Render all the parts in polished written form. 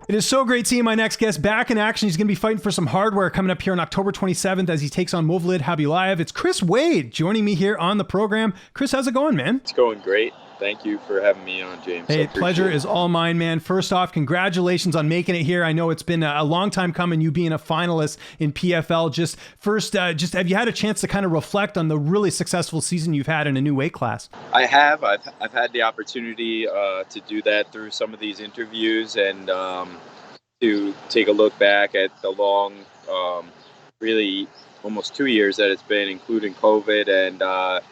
It is so great seeing my next guest back in action. He's going to be fighting for some hardware coming up here on October 27th as he takes on Movlid Khaybulaev. It's Chris Wade joining me here on the program. Chris, how's it going, man? It's going great. Thank you for having me on, James. Hey, pleasure is all mine, man. First off, congratulations on making it here. I know it's been a long time coming, you being a finalist in PFL. Just have you had a chance to kind of reflect on the really successful season you've had in a new weight class? I have. I've had the opportunity to do that through some of these interviews and to take a look back at the long, really almost 2 years that it's been, including COVID, and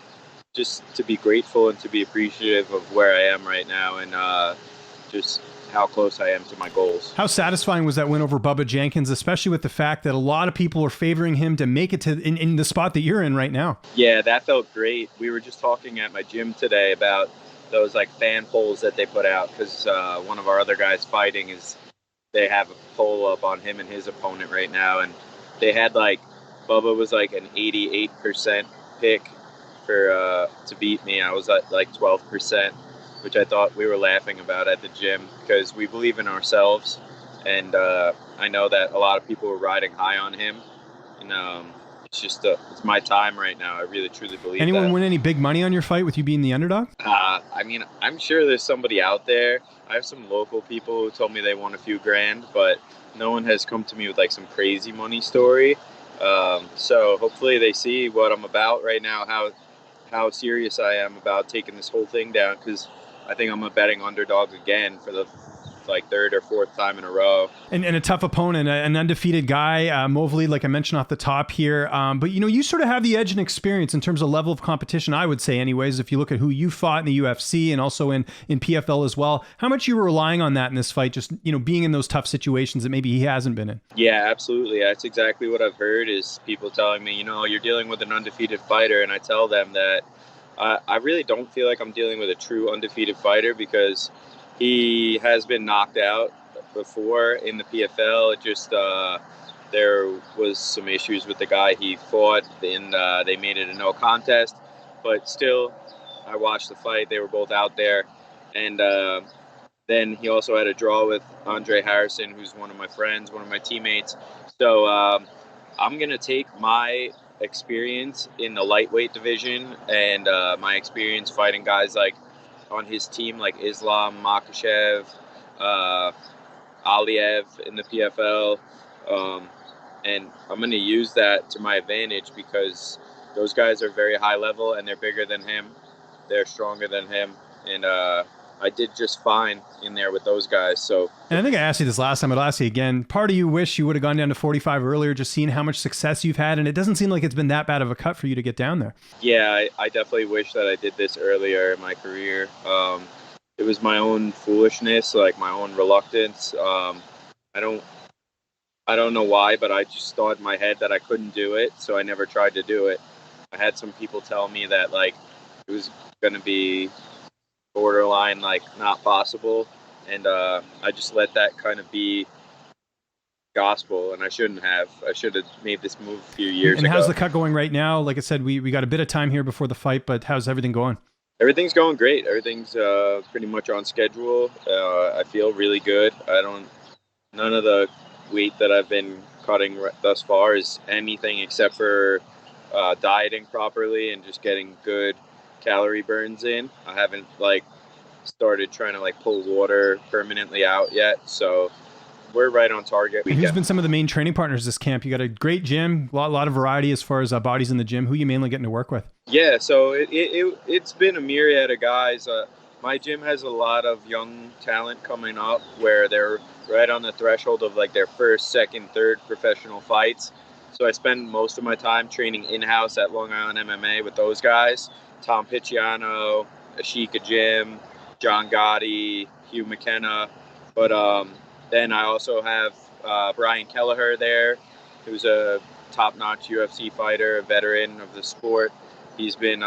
just to be grateful and to be appreciative of where I am right now and just how close I am to my goals. How satisfying was that win over Bubba Jenkins, especially with the fact that a lot of people are favoring him to make it to in the spot that you're in right now? Yeah, that felt great. We were just talking at my gym today about those like fan polls that they put out because one of our other guys fighting they have a poll up on him and his opponent right now, and they had like Bubba was like an 88% pick for to beat me. I was at like 12%, which I thought we were laughing about at the gym because we believe in ourselves, and I know that a lot of people were riding high on him, and it's just it's my time right now. I really truly believe. Anyone win any big money on your fight with you being the underdog? I mean, I'm sure there's somebody out there. I have some local people who told me they won a few grand, but no one has come to me with like some crazy money story. So hopefully they see what I'm about right now, how serious I am about taking this whole thing down, because I think I'm a betting underdog again for the like third or fourth time in a row. And a tough opponent, an undefeated guy, Movlid, like I mentioned off the top here. But, you know, you sort of have the edge and experience in terms of level of competition, I would say anyways, if you look at who you fought in the UFC and also in PFL as well. How much you were relying on that in this fight, just, you know, being in those tough situations that maybe he hasn't been in? Yeah, absolutely. That's exactly what I've heard is people telling me, you know, you're dealing with an undefeated fighter. And I tell them that I really don't feel like I'm dealing with a true undefeated fighter because he has been knocked out before in the PFL. It just there was some issues with the guy he fought, and they made it a no contest. But still, I watched the fight. They were both out there. And then he also had a draw with Andre Harrison, who's one of my friends, one of my teammates. So I'm going to take my experience in the lightweight division and my experience fighting guys like on his team like Islam Makhachev, Aliev in the PFL, and I'm going to use that to my advantage because those guys are very high level and they're bigger than him, they're stronger than him, and I did just fine in there with those guys. So, and I think I asked you this last time, I'll ask you again. Part of you wish you would have gone down to 45 earlier, just seeing how much success you've had, and it doesn't seem like it's been that bad of a cut for you to get down there. Yeah, I definitely wish that I did this earlier in my career. It was my own foolishness, like my own reluctance. I don't know why, but I just thought in my head that I couldn't do it, so I never tried to do it. I had some people tell me that like it was going to be borderline like not possible, and I just let that kind of be gospel, and I shouldn't have. I should have made this move a few years ago. And how's the cut going right now? Like I said, we got a bit of time here before the fight, but how's everything going? Everything's going great. Everything's pretty much on schedule. I feel really good. None of the weight that I've been cutting thus far is anything except for dieting properly and just getting good calorie burns in. I haven't like started trying to like pull water permanently out yet, so we're right on target. And who's been some of the main training partners this camp? You got a great gym, a lot of variety as far as bodies in the gym. Who you mainly getting to work with? Yeah, so it's been a myriad of guys. My gym has a lot of young talent coming up where they're right on the threshold of like their first, second, third professional fights. So I spend most of my time training in-house at Long Island MMA with those guys. Tom Picciano, Ashika Jim, John Gotti, Hugh McKenna. But then I also have Brian Kelleher there, who's a top-notch UFC fighter, a veteran of the sport. He's been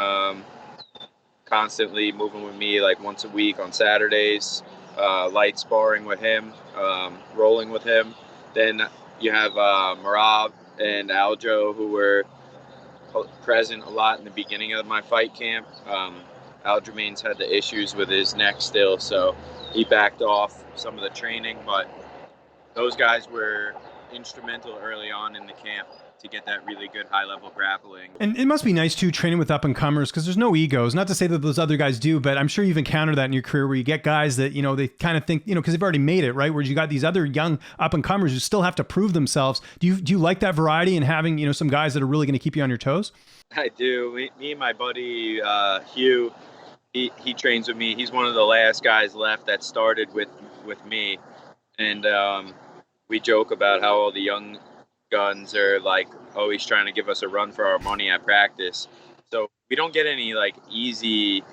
constantly moving with me like once a week on Saturdays, light sparring with him, rolling with him. Then you have Marab and Aljo, who were present a lot in the beginning of my fight camp. Aljamain's had the issues with his neck still, so he backed off some of the training, but those guys were instrumental early on in the camp to get that really good high level grappling. And it must be nice too training with up and comers because there's no egos. Not to say that those other guys do, but I'm sure you've encountered that in your career where you get guys that, they kind of think, because they've already made it, right? Where you got these other young up and comers who still have to prove themselves. Do you like that variety and having, some guys that are really going to keep you on your toes? I do. Me and my buddy Hugh, he trains with me. He's one of the last guys left that started with me, and we joke about how all the young guns are like always trying to give us a run for our money at practice. So we don't get any like easy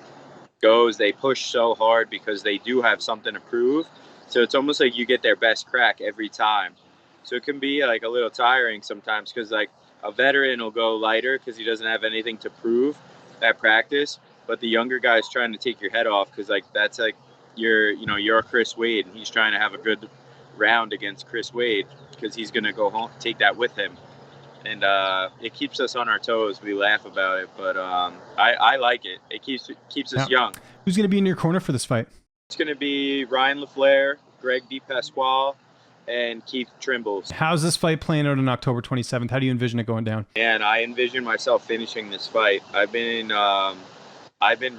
goes. They push so hard because they do have something to prove. So it's almost like you get their best crack every time. So it can be like a little tiring sometimes because like a veteran will go lighter because he doesn't have anything to prove at practice. But the younger guy's trying to take your head off because like that's like you're Chris Wade and he's trying to have a good round against Chris Wade because he's going to go home, take that with him. And it keeps us on our toes. We laugh about it, but I like it. It keeps us young. Who's going to be in your corner for this fight? It's going to be Ryan LaFleur, Greg DePasquale, and Keith Trimble. How's this fight playing out on October 27th? How do you envision it going down? And I envision myself finishing this fight. I've been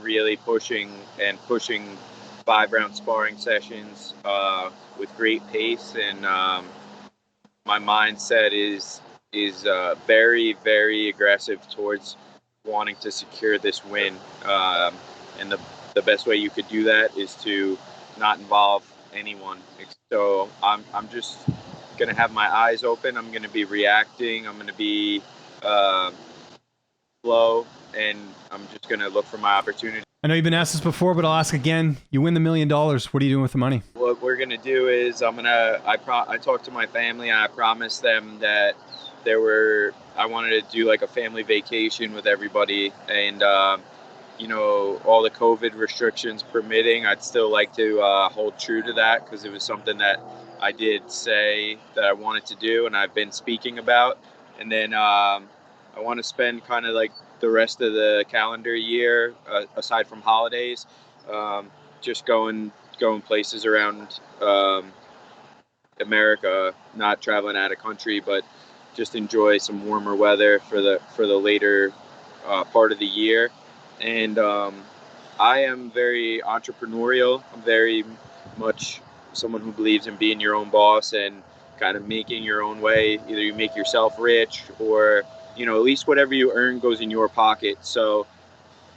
really pushing 5-round sparring sessions with great pace, and my mindset is very, very aggressive towards wanting to secure this win. And the best way you could do that is to not involve anyone. So I'm just going to have my eyes open. I'm going to be reacting. I'm going to be slow, and I'm just going to look for my opportunity. I know you've been asked this before, but I'll ask again. You win the $1 million. What are you doing with the money? What we're going to do is I talked to my family, and I promised them that I wanted to do like a family vacation with everybody, and all the COVID restrictions permitting, I'd still like to hold true to that because it was something that I did say that I wanted to do and I've been speaking about. And then I want to spend kind of like the rest of the calendar year, aside from holidays, just going places around America, not traveling out of country, but just enjoy some warmer weather for the later part of the year. And I am very entrepreneurial. I'm very much someone who believes in being your own boss and kind of making your own way. Either you make yourself rich or, at least whatever you earn goes in your pocket. So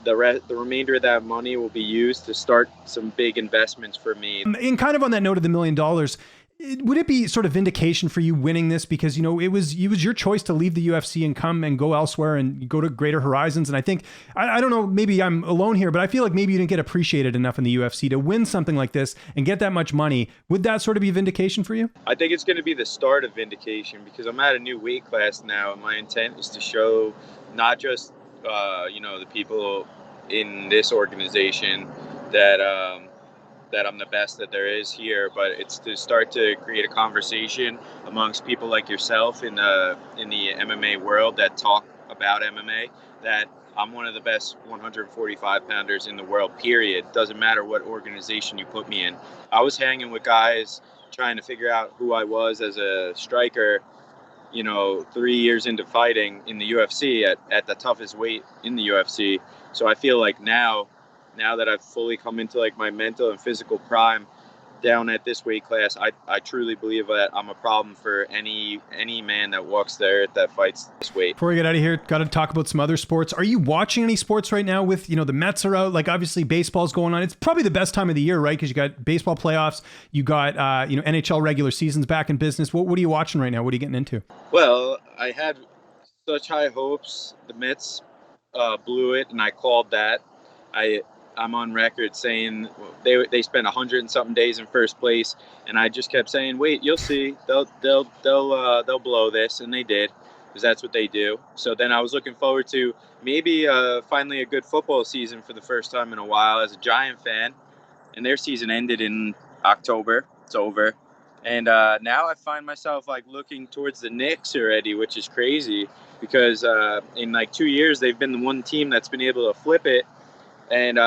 the remainder of that money will be used to start some big investments for me. And kind of on that note of the $1 million, would it be sort of vindication for you winning this? Because, it was your choice to leave the UFC and come and go elsewhere and go to greater horizons. And I think, I don't know, maybe I'm alone here, but I feel like maybe you didn't get appreciated enough in the UFC to win something like this and get that much money. Would that sort of be vindication for you? I think it's going to be the start of vindication because I'm at a new weight class now. And my intent is to show not just, the people in this organization that I'm the best that there is here, but it's to start to create a conversation amongst people like yourself in the MMA world that talk about MMA, that I'm one of the best 145 pounders in the world, period. Doesn't matter what organization you put me in. I was hanging with guys trying to figure out who I was as a striker, 3 years into fighting in the UFC at the toughest weight in the UFC. So I feel like now that I've fully come into like my mental and physical prime down at this weight class, I truly believe that I'm a problem for any man that walks there that fights this weight. Before we get out of here, got to talk about some other sports. Are you watching any sports right now with, the Mets are out, like obviously baseball's going on. It's probably the best time of the year, right? Because you got baseball playoffs, you got, NHL regular seasons back in business. What are you watching right now? What are you getting into? Well, I had such high hopes. The Mets blew it, and I called that. I'm on record saying they spent 100 and something days in first place, and I just kept saying, "Wait, you'll see. They'll blow this," and they did, because that's what they do. So then I was looking forward to maybe finally a good football season for the first time in a while as a Giant fan, and their season ended in October. It's over, and now I find myself like looking towards the Knicks already, which is crazy because in like 2 years they've been the one team that's been able to flip it. And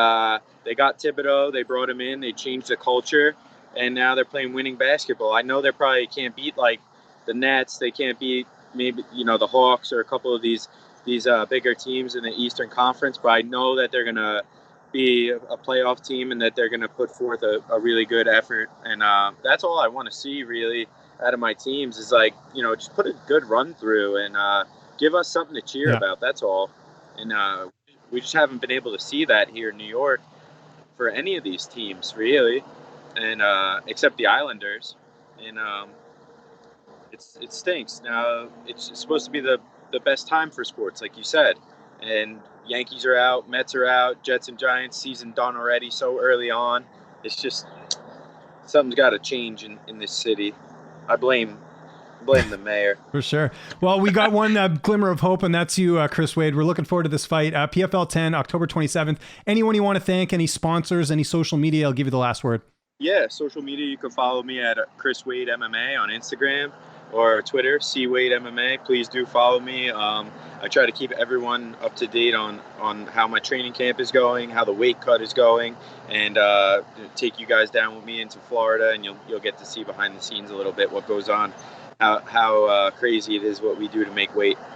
they got Thibodeau. They brought him in. They changed the culture. and now they're playing winning basketball. I know they probably can't beat like the Nets. They can't beat maybe the Hawks or a couple of these bigger teams in the Eastern Conference, but I know that they're gonna be a playoff team and that they're gonna put forth a really good effort. And that's all I want to see really out of my teams is like just put a good run through and give us something to cheer Yeah. about. That's all. And we just haven't been able to see that here in New York for any of these teams really, and except the Islanders. And it stinks. Now it's supposed to be the best time for sports, like you said, and Yankees are out, Mets are out, Jets and Giants season done already so early on. It's just something's got to change in this city. I blame the mayor. For sure. Well, we got one glimmer of hope, and that's you, Chris Wade. We're looking forward to this fight. PFL 10, October 27th. Anyone you want to thank, any sponsors, any social media, I'll give you the last word. Yeah, social media, you can follow me at Chris Wade MMA on Instagram or Twitter, C Wade MMA. Please do follow me. I try to keep everyone up to date on how my training camp is going, how the weight cut is going, and take you guys down with me into Florida, and you'll get to see behind the scenes a little bit what goes on, how crazy it is what we do to make weight.